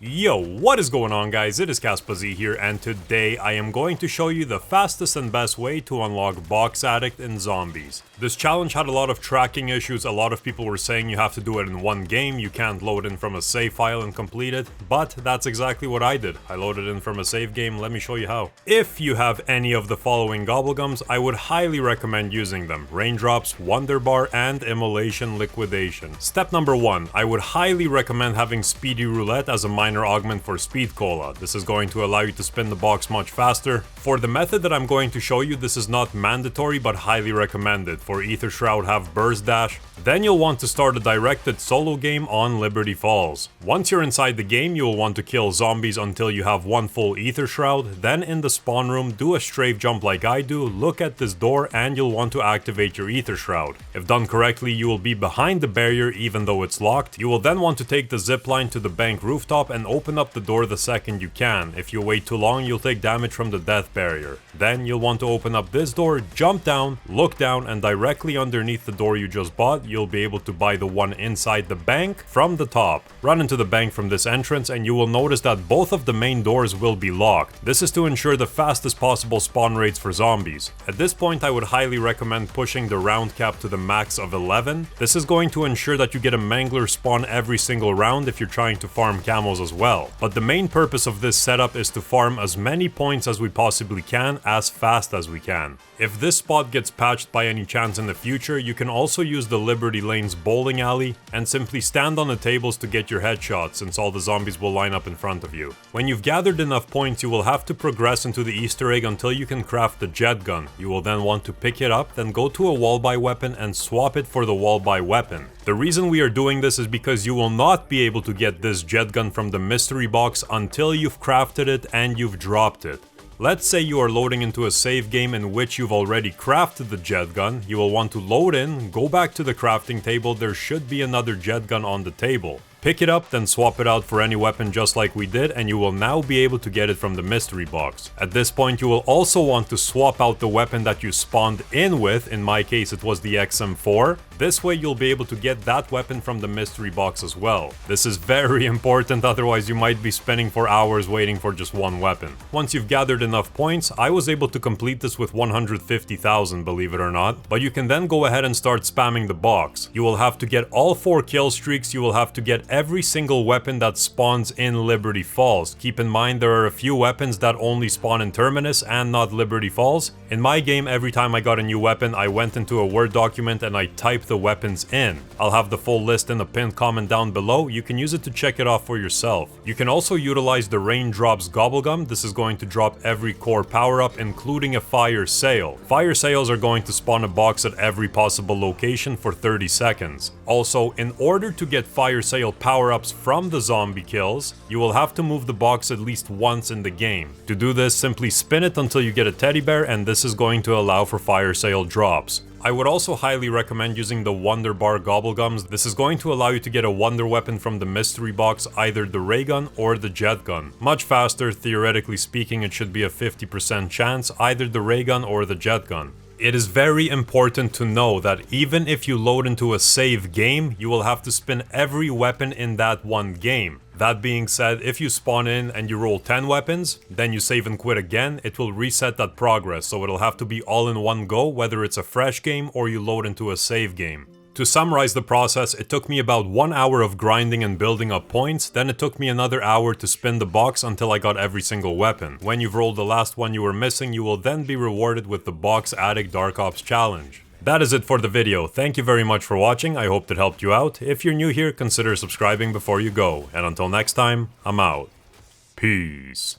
Yo, what is going on guys? It is Kaspazi here, and today I am going to show you the fastest and best way to unlock Box Addict in Zombies. This challenge had a lot of tracking issues. A lot of people were saying you have to do it in one game, you can't load in from a save file and complete it, but that's exactly what I did. I loaded in from a save game. Let me show you how. If you have any of the following gobblegums, I would highly recommend using them: Raindrops, Wonder Bar, and Immolation Liquidation. Step number 1, I would highly recommend having Speedy Roulette as a minor augment for Speed Cola. This is going to allow you to spin the box much faster. For the method that I'm going to show you, this is not mandatory but highly recommended. For Ether Shroud, have Burst Dash. Then you'll want to start a directed solo game on Liberty Falls. Once you're inside the game, you will want to kill zombies until you have one full Ether Shroud. Then in the spawn room, do a strafe jump like I do, look at this door, and you'll want to activate your Ether Shroud. If done correctly, you will be behind the barrier even though it's locked. You will then want to take the zipline to the bank rooftop and open up the door the second you can. If you wait too long, you'll take damage from the death barrier. Then you'll want to open up this door, jump down, look down, and directly underneath the door you just bought, you'll be able to buy the one inside the bank from the top. Run into the bank from this entrance and you will notice that both of the main doors will be locked. This is to ensure the fastest possible spawn rates for zombies. At this point, I would highly recommend pushing the round cap to the max of 11. This is going to ensure that you get a mangler spawn every single round if you're trying to farm camos as well. But the main purpose of this setup is to farm as many points as we possibly can, as fast as we can. If this spot gets patched by any chance in the future, you can also use the Liberty Lanes bowling alley and simply stand on the tables to get your headshots, since all the zombies will line up in front of you. When you've gathered enough points, you will have to progress into the Easter egg until you can craft the jet gun. You will then want to pick it up, then go to a wall-buy weapon and swap it for the wall-buy weapon. The reason we are doing this is because you will not be able to get this jet gun from the mystery box until you've crafted it and you've dropped it. Let's say you are loading into a save game in which you've already crafted the jet gun. You will want to load in, go back to the crafting table. There should be another jet gun on the table. Pick it up, then swap it out for any weapon just like we did, and you will now be able to get it from the mystery box. At this point, you will also want to swap out the weapon that you spawned in with. In my case, it was the XM4. This way you'll be able to get that weapon from the mystery box as well. This is very important, otherwise you might be spending for hours waiting for just one weapon. Once you've gathered enough points, I was able to complete this with 150,000, believe it or not, but you can then go ahead and start spamming the box. You will have to get all 4 kill streaks, you will have to get every single weapon that spawns in Liberty Falls. Keep in mind there are a few weapons that only spawn in Terminus and not Liberty Falls. In my game, every time I got a new weapon, I went into a Word document and I typed the weapons in. I'll have the full list in a pinned comment down below. You can use it to check it off for yourself. You can also utilize the Raindrops Gobblegum. This is going to drop every core power-up, including a fire sale. Fire sales are going to spawn a box at every possible location for 30 seconds. Also, in order to get fire sale power-ups from the zombie kills, you will have to move the box at least once in the game. To do this, simply spin it until you get a teddy bear, and this is going to allow for fire sale drops. I would also highly recommend using the Wonder Bar Gobblegums. This is going to allow you to get a wonder weapon from the mystery box, either the ray gun or the jet gun. Much faster, theoretically speaking, it should be a 50% chance, either the ray gun or the jet gun. It is very important to know that even if you load into a save game, you will have to spin every weapon in that one game. That being said, if you spawn in and you roll 10 weapons, then you save and quit again, it will reset that progress, so it'll have to be all in one go, whether it's a fresh game or you load into a save game. To summarize the process, it took me about 1 hour of grinding and building up points, then it took me another hour to spin the box until I got every single weapon. When you've rolled the last one you were missing, you will then be rewarded with the Box Addict Dark Ops challenge. That is it for the video. Thank you very much for watching. I hope that helped you out. If you're new here, consider subscribing before you go. And until next time, I'm out. Peace.